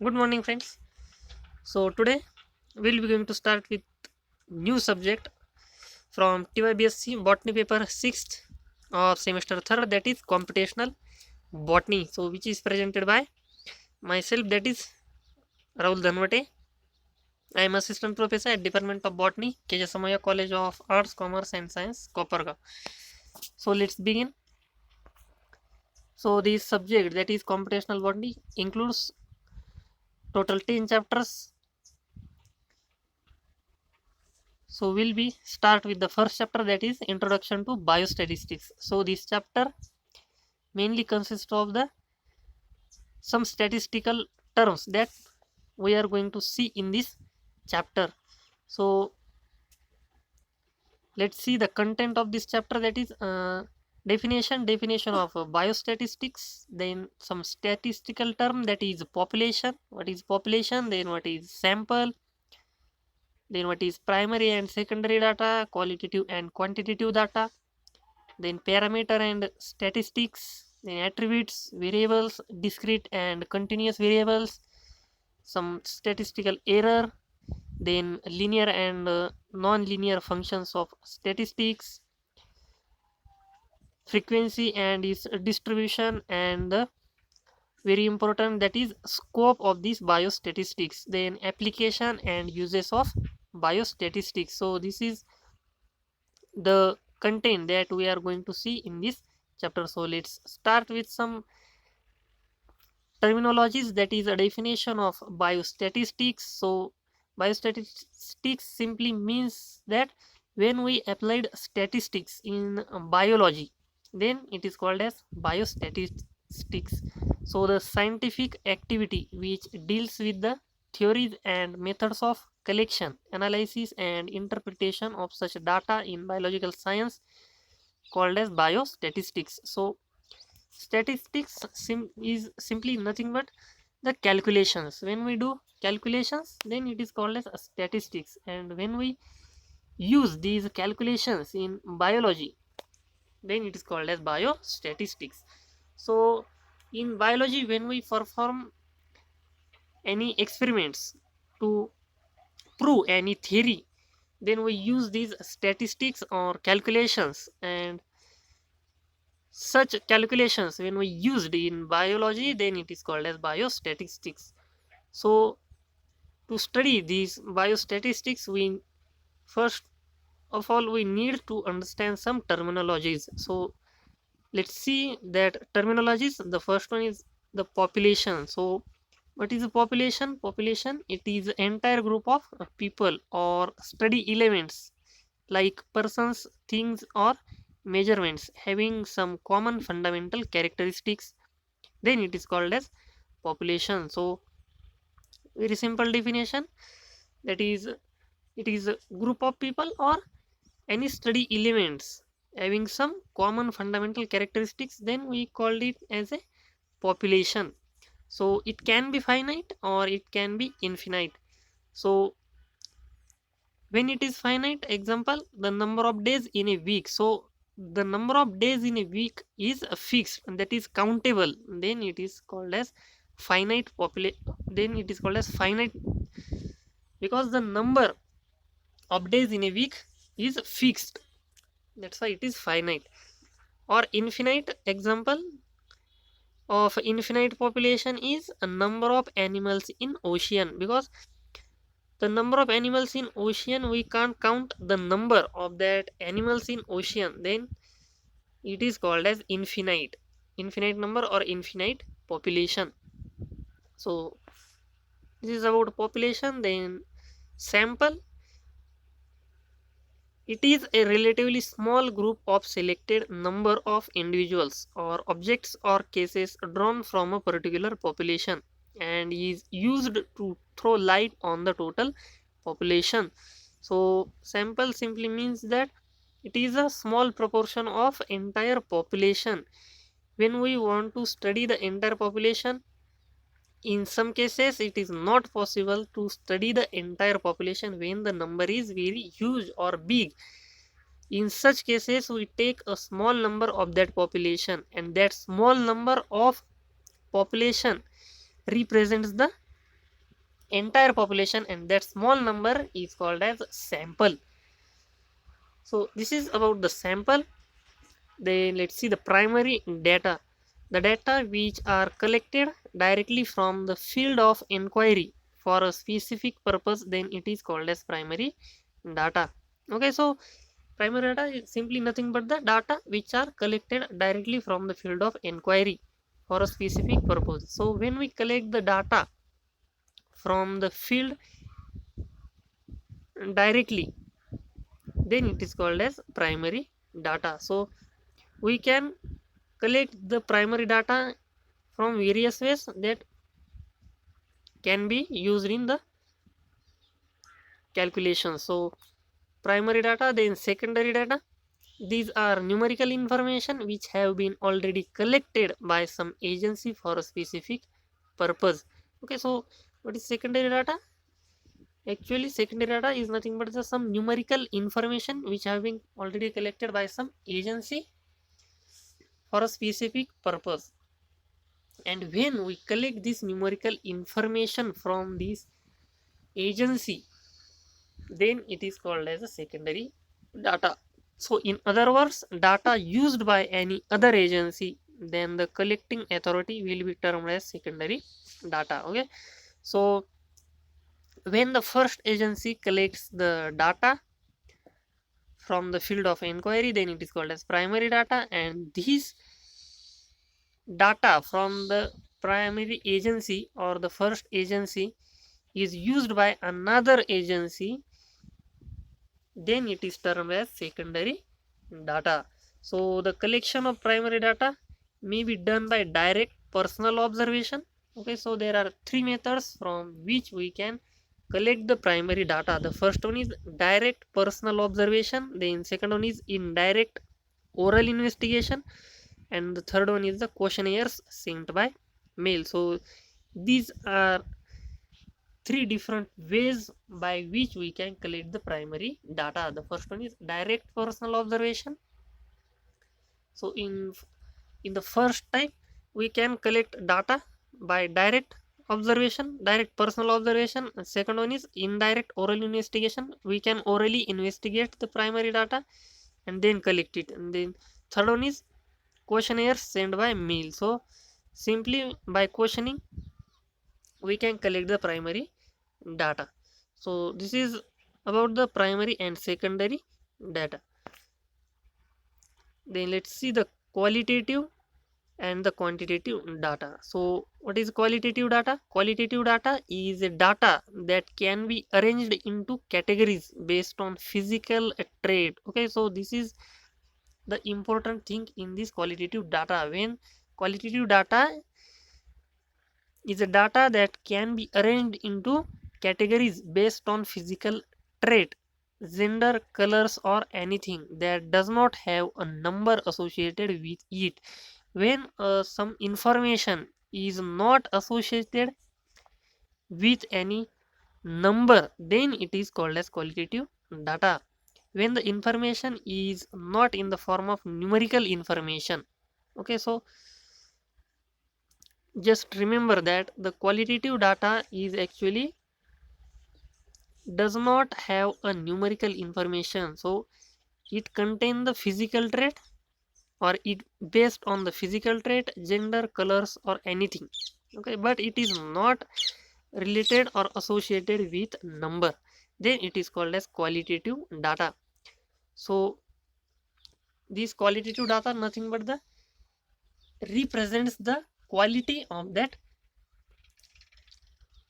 Good morning, friends. So today we'll be going to start with new subject from TYBSc Botany paper 6th of semester 3rd, that is computational botany. So which is presented by myself, that is Rahul Dhanwate. I am assistant professor at Department of Botany, KJ Samaya College of Arts, Commerce and Science, Koparga. So let's begin. So this subject, that is computational botany, includes total 10 chapters. So we'll be start with the first chapter, that is introduction to biostatistics. So this chapter mainly consists of the some statistical terms that we are going to see in this chapter. So let's see the content of this chapter, that is definition of biostatistics, then some statistical term, that is population, what is population, then what is sample, then what is primary and secondary data, qualitative and quantitative data, then parameter and statistics, then attributes, variables, discrete and continuous variables, some statistical error, then linear and non-linear functions of statistics, frequency and its distribution, and the very important, that is scope of these biostatistics, then application and uses of biostatistics. So this is the content that we are going to see in this chapter. So let's start with some terminologies, that is a definition of biostatistics. So biostatistics simply means that when we applied statistics in biology, then it is called as biostatistics. So the scientific activity which deals with the theories and methods of collection, analysis and interpretation of such data in biological science, called as biostatistics. So statistics is simply nothing but the calculations. When we do calculations, then it is called as statistics, and when we use these calculations in biology, then it is called as biostatistics. So in biology, when we perform any experiments to prove any theory, then we use these statistics or calculations, and such calculations when we used in biology, then it is called as biostatistics. So to study these biostatistics, we first of all we need to understand some terminologies. So let's see that terminologies. The first one is the population. So what is a population? Population, it is an entire group of people or study elements like persons, things, or measurements having some common fundamental characteristics, then it is called as population. So very simple definition, that is it is a group of people or any study elements having some common fundamental characteristics, then we called it as a population. So it can be finite or it can be infinite. So when it is finite, example, the number of days in a week. So the number of days in a week is fixed and that is countable, then it is called as finite then it is called as finite, because the number of days in a week is fixed, that's why it is finite. Or infinite, example of infinite population is a number of animals in ocean, because the number of animals in ocean, we can't count the number of that animals in ocean, then it is called as infinite number or infinite population. So this is about population. Then sample, it is a relatively small group of selected number of individuals or objects or cases drawn from a particular population and is used to throw light on the total population. So sample simply means that it is a small proportion of entire population. When we want to study the entire population, in some cases it is not possible to study the entire population when the number is very huge or big. In such cases, we take a small number of that population, and that small number of population represents the entire population, and that small number is called as sample. So this is about the sample. Then let's see the primary data. The data which are collected directly from the field of inquiry for a specific purpose, then it is called as primary data. Okay, so primary data is simply nothing but the data which are collected directly from the field of inquiry for a specific purpose. So when we collect the data from the field directly, then it is called as primary data. So we can collect the primary data from various ways that can be used in the calculation. So primary data, then secondary data. These are numerical information which have been already collected by some agency for a specific purpose. Okay, so what is secondary data? Actually, secondary data is nothing but just some numerical information which have been already collected by some agency for a specific purpose. And when we collect this numerical information from this agency, then it is called as a secondary data. So in other words, data used by any other agency, then the collecting authority will be termed as secondary data. Okay, so when the first agency collects the data from the field of inquiry, then it is called as primary data, and these data from the primary agency or the first agency is used by another agency, then it is termed as secondary data. So the collection of primary data may be done by direct personal observation. Okay, so there are three methods from which we can collect the primary data. The first one is direct personal observation, then second one is indirect oral investigation, and the third one is the questionnaires sent by mail. So these are three different ways by which we can collect the primary data. The first one is direct personal observation. So in the first time we can collect data by direct observation, direct personal observation. And second one is indirect oral investigation. We can orally investigate the primary data and then collect it. And then third one is questionnaires sent by mail. So simply by questioning we can collect the primary data. So this is about the primary and secondary data. Then let's see the qualitative and the quantitative data. So what is qualitative data? Qualitative data is a data that can be arranged into categories based on physical trait. Okay, so this is the important thing in this qualitative data. When qualitative data is a data that can be arranged into categories based on physical trait, gender, colors, or anything that does not have a number associated with it. When some information is not associated with any number, then it is called as qualitative data. When the information is not in the form of numerical information. Okay, so just remember that the qualitative data is actually does not have a numerical information, so it contains the physical trait, or it based on the physical trait, gender, colors, or anything. Okay, but it is not related or associated with number, then it is called as qualitative data. So this qualitative data nothing but the represents the quality of that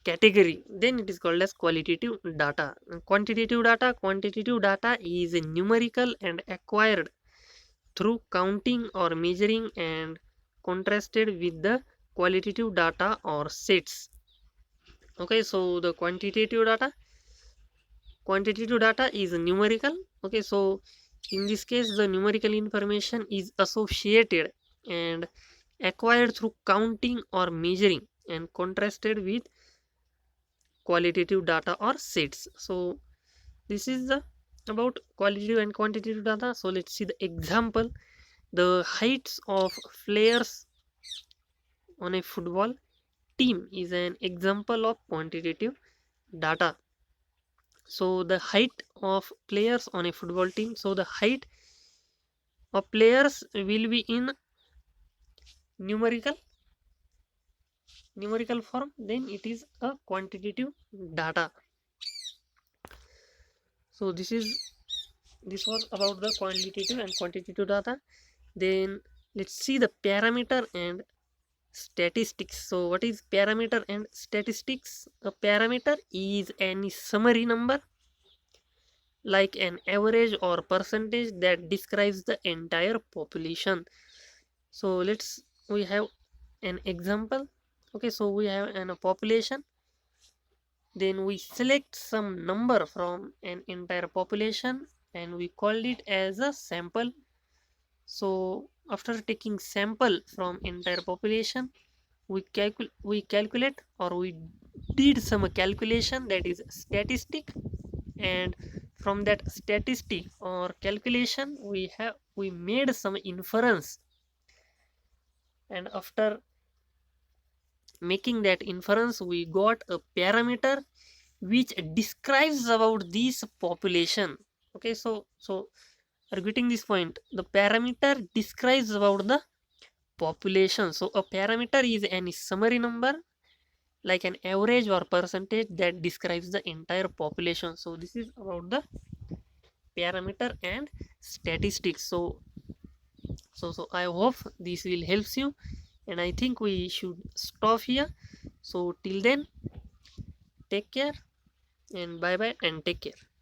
category, then it is called as qualitative data. And quantitative data is a numerical and acquired through counting or measuring and contrasted with the qualitative data or sets. Okay, so the quantitative data is numerical. Okay, so in this case the numerical information is associated and acquired through counting or measuring and contrasted with qualitative data or sets. So this is the about qualitative and quantitative data. So let's see the example. The heights of players on a football team is an example of quantitative data. So the height of players on a football team, so the height of players will be in numerical form, then it is a quantitative data. So this was about the quantitative and quantitative data. Then let's see the parameter and statistics. So what is parameter and statistics? A parameter is any summary number like an average or percentage that describes the entire population. So we have an example. Okay, so we have a population, then we select some number from an entire population and we called it as a sample. So after taking sample from entire population, we calculate, or we did some calculation, that is statistic, and from that statistic or calculation we made some inference, and after making that inference we got a parameter which describes about this population. Okay, so are you getting this point? The parameter describes about the population. So a parameter is any summary number like an average or percentage that describes the entire population. So this is about the parameter and statistics. So I hope this will helps you, and I think we should stop here. So till then, take care and bye bye and take care.